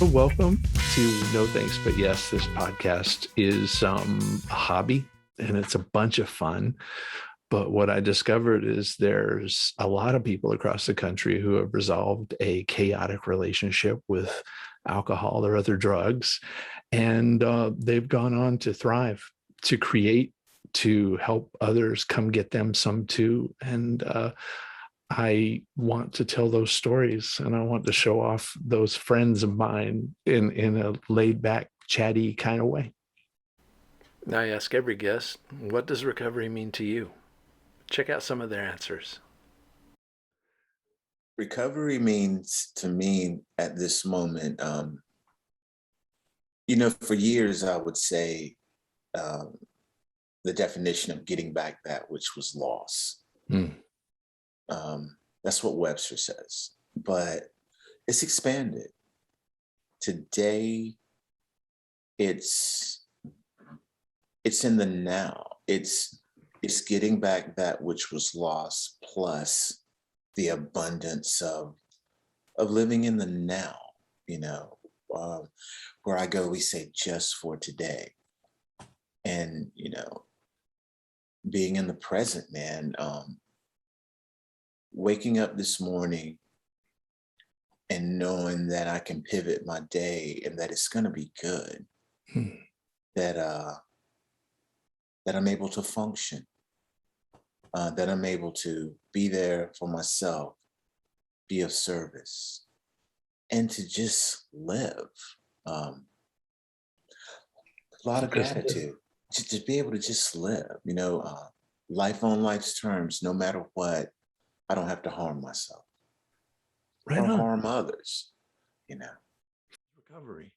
Welcome to No Thanks But Yes. This podcast is a hobby and it's a bunch of fun. But what I discovered is there's a lot of people across the country who have resolved a chaotic relationship with alcohol or other drugs. And they've gone on to thrive, to create, to help others come get them some too. And I want to tell those stories, and I want to show off those friends of mine in a laid back, chatty kind of way. I ask every guest, what does recovery mean to you? Check out some of their answers. Recovery means to me at this moment, for years I would say the definition of getting back that which was lost. That's what Webster says, but it's expanded. Today, it's in the now. It's getting back that which was lost, plus the abundance of living in the now. Where I go, we say just for today, and being in the present, man. Waking up this morning and knowing that I can pivot my day and that it's going to be good, that I'm able to function, that I'm able to be there for myself, be of service, and to just live. A lot of gratitude to be able to just live, life on life's terms, no matter what. I don't have to harm myself or harm others, Recovery.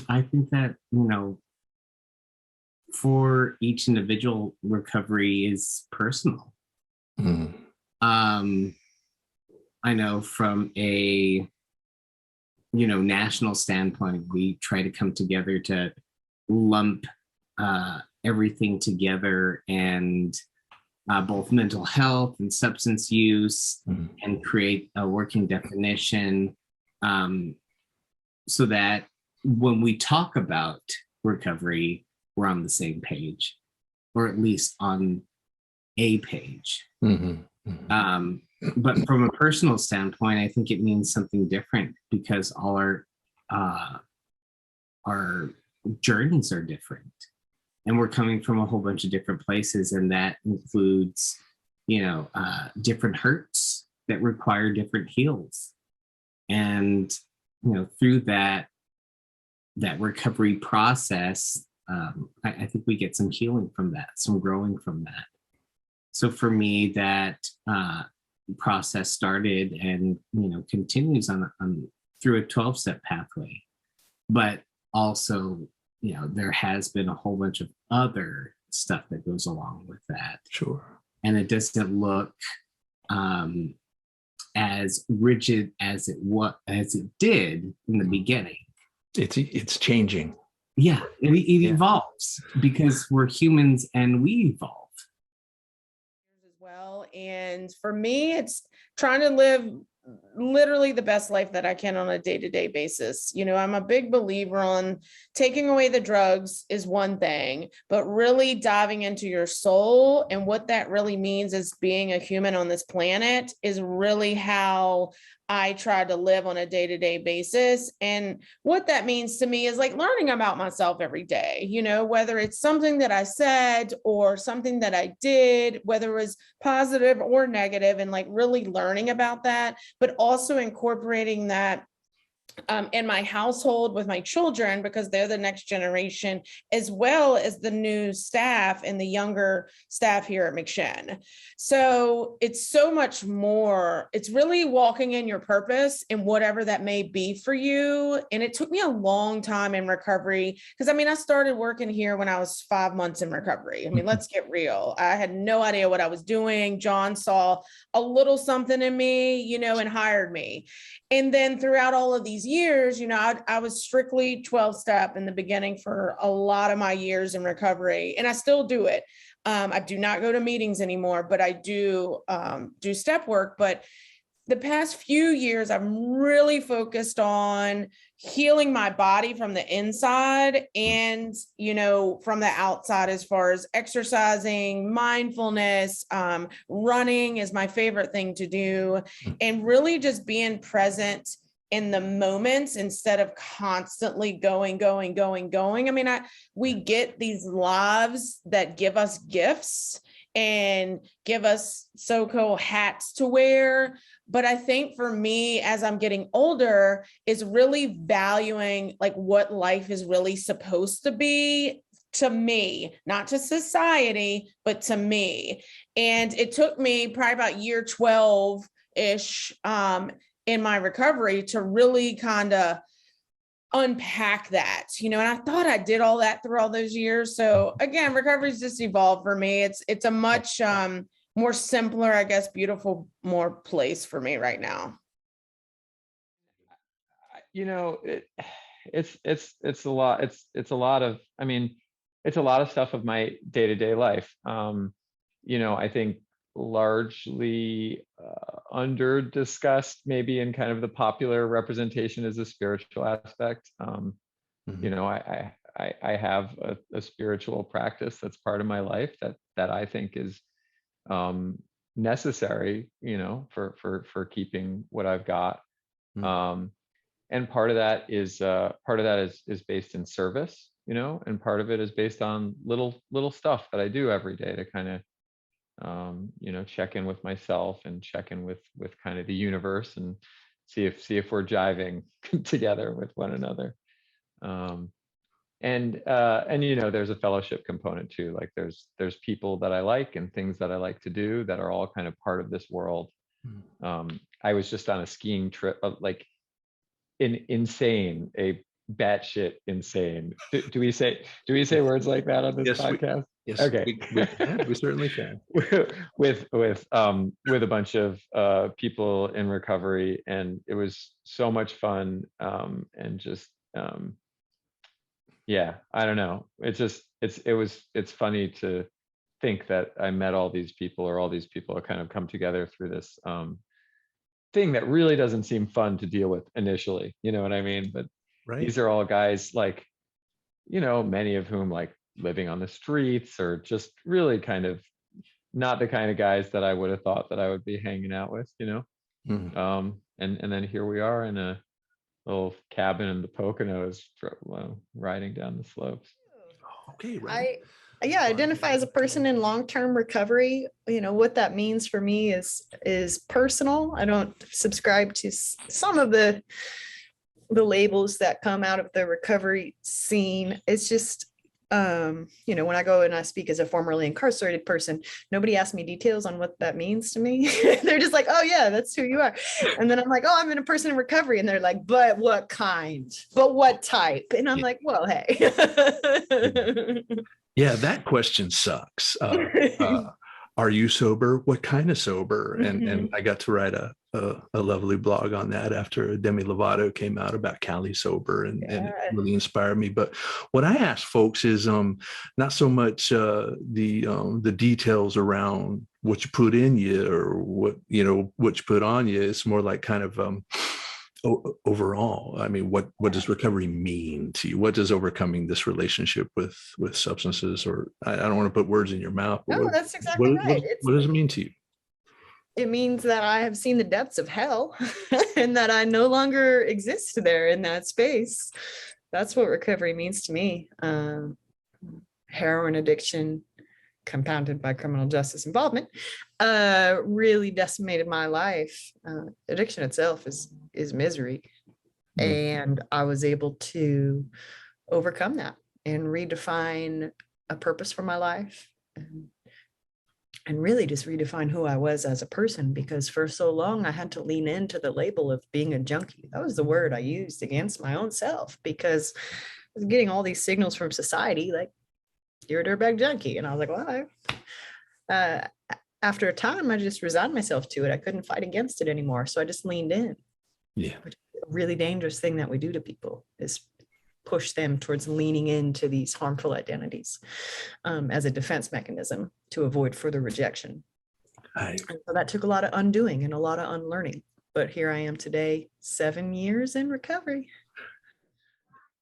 I think that, for each individual, recovery is personal. I know from a, national standpoint, we try to come together to lump everything together and both mental health and substance use and create a working definition so that when we talk about recovery, we're on the same page, or at least on a page. But from a personal standpoint, I think it means something different because all our journeys are different. And we're coming from a whole bunch of different places, and that includes, different hurts that require different heals. And, through that recovery process, I think we get some healing from that, some growing from that. So for me, that process started and, continues on through a 12-step pathway, but also there has been a whole bunch of other stuff that goes along with that. Sure. And it doesn't look as rigid as it did in the beginning. It's changing. Yeah, it evolves because we're humans and we evolve. As well. And for me, it's trying to live literally the best life that I can on a day-to-day basis. I'm a big believer on taking away the drugs is one thing, but really diving into your soul and what that really means as being a human on this planet is really how I try to live on a day-to-day basis. And what that means to me is like learning about myself every day, whether it's something that I said or something that I did, whether it was positive or negative, and like really learning about that, but also incorporating that in my household with my children, because they're the next generation, as well as the new staff and the younger staff here at McShin. So it's so much more. It's really walking in your purpose and whatever that may be for you. And it took me a long time in recovery because, I started working here when I was 5 months in recovery. Let's get real. I had no idea what I was doing. John saw a little something in me, and hired me. And then throughout all of these years, I was strictly 12-step in the beginning for a lot of my years in recovery, and I still do it. I do not go to meetings anymore, but I do step work. But the past few years, I'm really focused on healing my body from the inside and, from the outside, as far as exercising, mindfulness, running is my favorite thing to do, and really just being present in the moments instead of constantly going. I mean, we get these lives that give us gifts and give us so-called hats to wear. But I think for me, as I'm getting older, is really valuing like what life is really supposed to be to me, not to society, but to me. And it took me probably about year 12-ish in my recovery to really kind of unpack that, and I thought I did all that through all those years. So again, recovery's just evolved for me. It's a much more simpler, I guess, beautiful, more place for me right now. It's a lot. It's a lot of, I mean, it's a lot of stuff of my day-to-day life. I think largely under discussed maybe in kind of the popular representation is a spiritual aspect. I have a spiritual practice that's part of my life that I think is necessary, for keeping what I've got. And part of that is based in service, and part of it is based on little stuff that I do every day to kind of check in with myself and check in with kind of the universe and see if we're jiving together with one another. And there's a fellowship component too. Like there's people that I like and things that I like to do that are all kind of part of this world. I was just on a skiing trip, like a batshit insane. Do we say words like that on this podcast? Yes. Okay. We certainly can. with a bunch of people in recovery, and it was so much fun. And just I don't know. It's funny to think that I met all these people, or all these people are kind of come together through this thing that really doesn't seem fun to deal with initially. You know what I mean? But right. These are all guys like, many of whom like living on the streets, or just really kind of not the kind of guys that I would have thought that I would be hanging out with, And then here we are in a little cabin in the Poconos, riding down the slopes. Okay, right. I identify as a person in long-term recovery. What that means for me is personal. I don't subscribe to some of the labels that come out of the recovery scene. It's just when I go and I speak as a formerly incarcerated person, nobody asks me details on what that means to me. They're just like, oh yeah, that's who you are. And then I'm like, oh, I'm in a person in recovery. And they're like, but what kind? But what type? And I'm like, well, hey. Yeah, that question sucks. Are you sober? What kind of sober? And I got to write a lovely blog on that after Demi Lovato came out about Cali sober, and it really inspired me. But what I ask folks is not so much the details around what you put in you or what you put on you. It's more like kind of overall. I mean, what does recovery mean to you? What does overcoming this relationship with substances, or I don't want to put words in your mouth. No, that's exactly right. What does it mean to you? It means that I have seen the depths of hell and that I no longer exist there in that space. That's what recovery means to me. Heroin addiction, compounded by criminal justice involvement, really decimated my life. Addiction itself is misery. And I was able to overcome that and redefine a purpose for my life, and really just redefine who I was as a person, because for so long I had to lean into the label of being a junkie. That was the word I used against my own self, because I was getting all these signals from society like, you're a dirtbag junkie. And I was like, well, after a time, I just resigned myself to it. I couldn't fight against it anymore. So I just leaned in. Yeah. A really dangerous thing that we do to people is push them towards leaning into these harmful identities as a defense mechanism to avoid further rejection. And so that took a lot of undoing and a lot of unlearning. but here I am today, 7 years in recovery.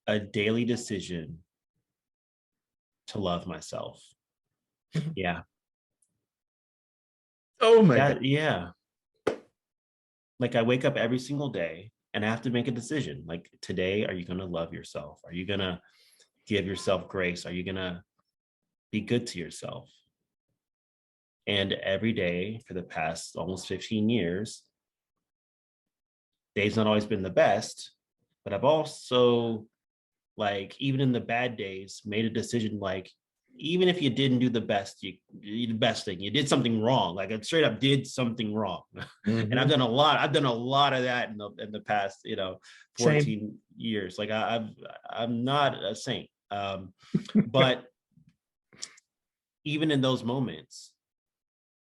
A daily decision to love myself. Yeah. Oh my God. Yeah. Like I wake up every single day and I have to make a decision. Like today, are you going to love yourself? Are you going to give yourself grace? Are you going to be good to yourself? And every day for the past almost 15 years, days not always been the best, but I've also, like, even in the bad days, made a decision, like, even if you didn't do the best, the best thing, you did something wrong. Like I straight up did something wrong. And I've done a lot of that in the past, 14 Same. years. Like I'm not a saint. But even in those moments,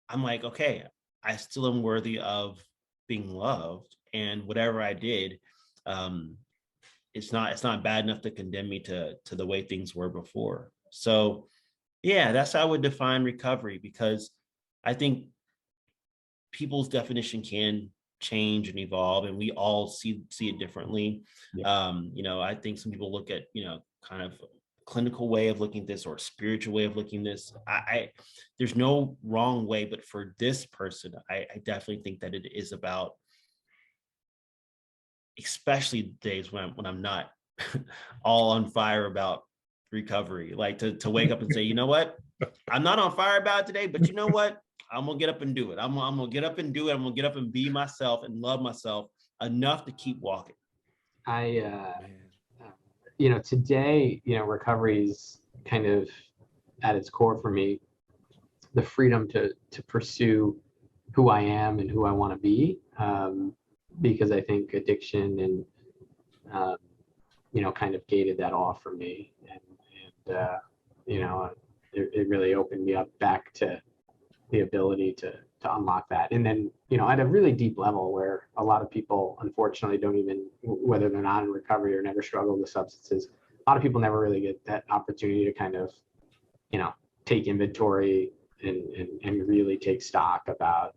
I'm like, okay, I still am worthy of being loved, and whatever I did, it's not bad enough to condemn me to the way things were before. So yeah, that's how I would define recovery, because I think people's definition can change and evolve, and we all see it differently. Yeah. I think some people look at, kind of clinical way of looking at this or spiritual way of looking at this. I there's no wrong way, but for this person, I definitely think that it is about, especially days when I'm not all on fire about recovery, like to wake up and say, you know what, I'm not on fire about it today, but you know what, I'm gonna get up and do it. I'm gonna get up and do it. I'm gonna get up and be myself and love myself enough to keep walking. Today, recovery is kind of at its core for me, the freedom to pursue who I am and who I want to be, because I think addiction and kind of gated that off for me, and it really opened me up back to the ability to unlock that. And then, at a really deep level where a lot of people, unfortunately, don't even, whether they're not in recovery or never struggle with substances, a lot of people never really get that opportunity to kind of, take inventory and really take stock about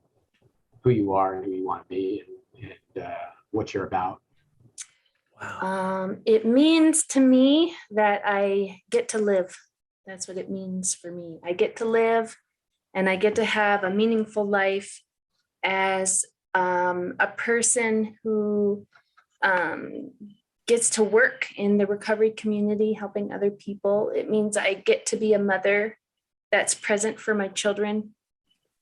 who you are and who you want to be and what you're about. Wow. It means to me that I get to live. That's what it means for me. I get to live, and I get to have a meaningful life as a person who gets to work in the recovery community, helping other people. It means I get to be a mother that's present for my children.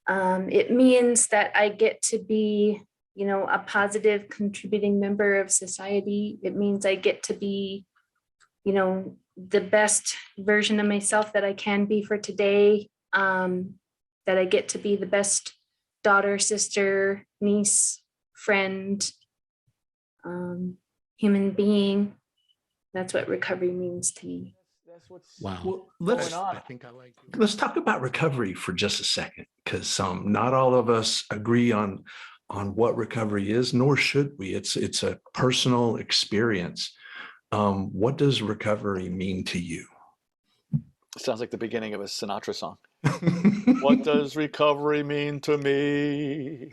It means that I get to be, a positive contributing member of society. It means I get to be, the best version of myself that I can be for today. That I get to be the best daughter, sister, niece, friend, human being. That's what recovery means to me. That's what's Wow. going Let's on. I think I like it. Let's talk about recovery for just a second, because not all of us agree on what recovery is, nor should we. It's a personal experience. What does recovery mean to you? Sounds like the beginning of a Sinatra song. What does recovery mean to me?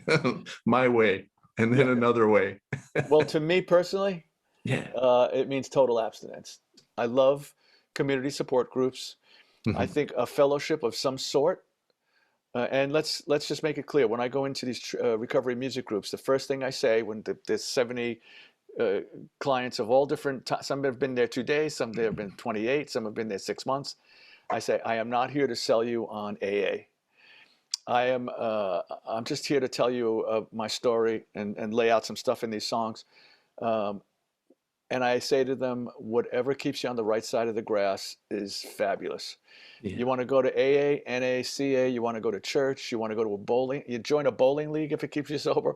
My way, and then another way. Well, to me personally, Yeah. it means total abstinence. I love community support groups. I think a fellowship of some sort. And let's just make it clear. When I go into these recovery music groups, the first thing I say when there's 70 clients of all different some have been there 2 days, some there have been 28, some have been there 6 months. I say, I am not here to sell you on AA. I'm just here to tell you my story and lay out some stuff in these songs. And I say to them, whatever keeps you on the right side of the grass is fabulous. Yeah. You want to go to AA, NA, CA, you want to go to church, you want to go to a bowling, you join a bowling league if it keeps you sober.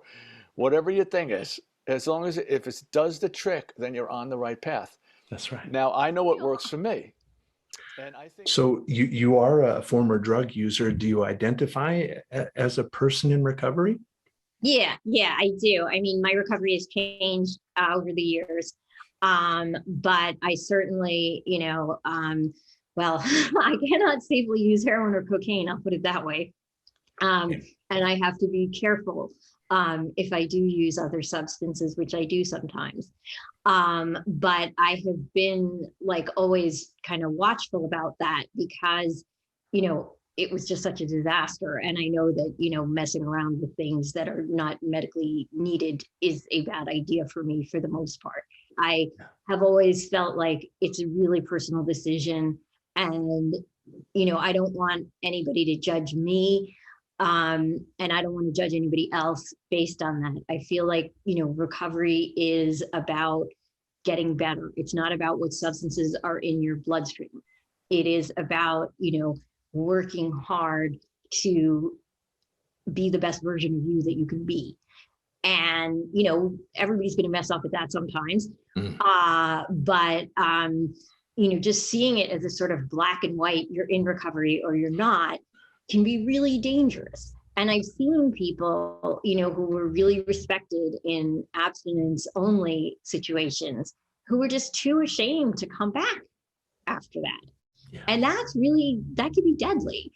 Whatever your thing is, as long as if it does the trick, then you're on the right path. That's right. Now, I know what works for me. And I think so. You are a former drug user. Do you identify as a person in recovery? Yeah, I do. I mean, my recovery has changed over the years. But I certainly, well, I cannot safely use heroin or cocaine, I'll put it that way. And I have to be careful if I do use other substances, which I do sometimes. But I have been like always kind of watchful about that because, it was just such a disaster. And I know that, messing around with things that are not medically needed is a bad idea for me for the most part. I have always felt like it's a really personal decision. And, I don't want anybody to judge me. And I don't want to judge anybody else based on that. I feel like, recovery is about getting better. It's not about what substances are in your bloodstream. It is about, working hard to be the best version of you that you can be. And, everybody's going to mess up at that sometimes. But just seeing it as a sort of black and white, you're in recovery or you're not, can be really dangerous. And I've seen people, who were really respected in abstinence only situations who were just too ashamed to come back after that. Yeah. And that can be deadly.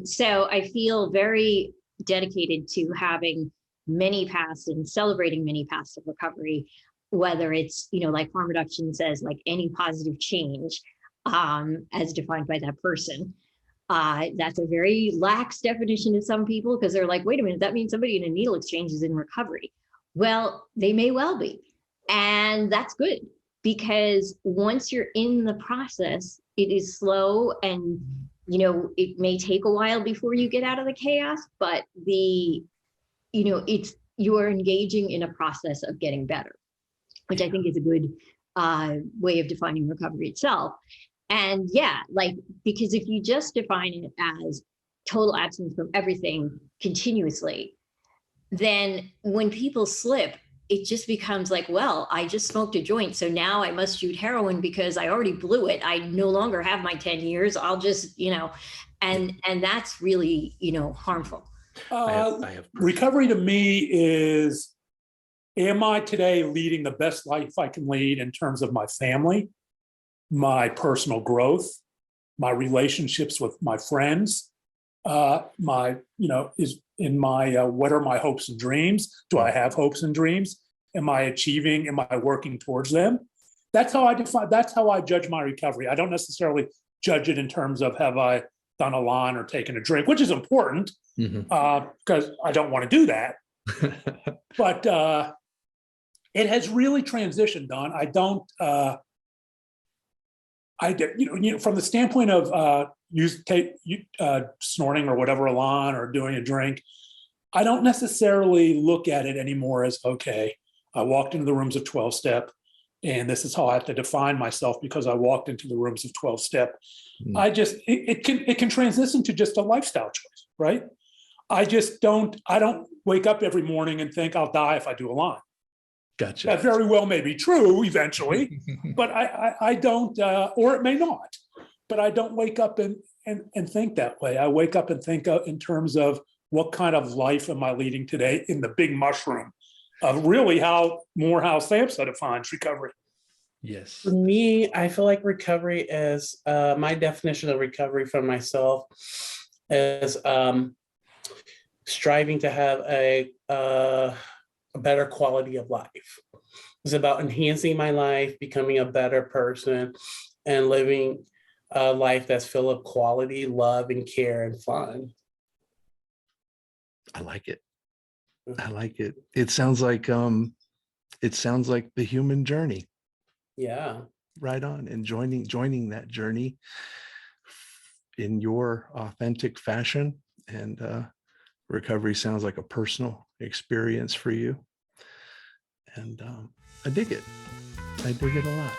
So I feel very dedicated to having many paths and celebrating many paths of recovery, whether it's, like harm reduction says, like any positive change, as defined by that person. That's a very lax definition to some people because they're like, wait a minute, that means somebody in a needle exchange is in recovery. Well, they may well be. And that's good because once you're in the process, it is slow and, it may take a while before you get out of the chaos, but you are engaging in a process of getting better, which I think is a good way of defining recovery itself. And because if you just define it as total abstinence from everything continuously, then when people slip, it just becomes like, well, I just smoked a joint, so now I must shoot heroin because I already blew it. I no longer have my 10 years. I'll just, and that's really, harmful. Recovery to me is, am I today leading the best life I can lead in terms of my family, my personal growth, my relationships with my friends, what are my hopes and dreams? Do I have hopes and dreams? Am I working towards them? That's how I judge my recovery. I don't necessarily judge it in terms of have I done a line or taken a drink, which is important because I don't want to do that. But it has really transitioned, Don. I don't, from the standpoint of snorting or whatever a line or doing a drink, I don't necessarily look at it anymore as, okay, I walked into the rooms of 12-step and this is how I have to define myself because I walked into the rooms of 12-step. It can transition to just a lifestyle choice, right? I don't wake up every morning and think I'll die if I do a line. Gotcha. That very well may be true eventually, but I don't, or it may not, but I don't wake up and think that way. I wake up and think in terms of what kind of life am I leading today in the big mushroom of really how Samsa defines recovery. Yes. For me, I feel like recovery is, my definition of recovery for myself is striving to have a better quality of life. It's about enhancing my life, becoming a better person, and living a life that's full of quality, love, and care and fun. I like it. It sounds like the human journey. Yeah. Right on. And joining that journey in your authentic fashion. And recovery sounds like a personal experience for you. And I dig it. I dig it a lot.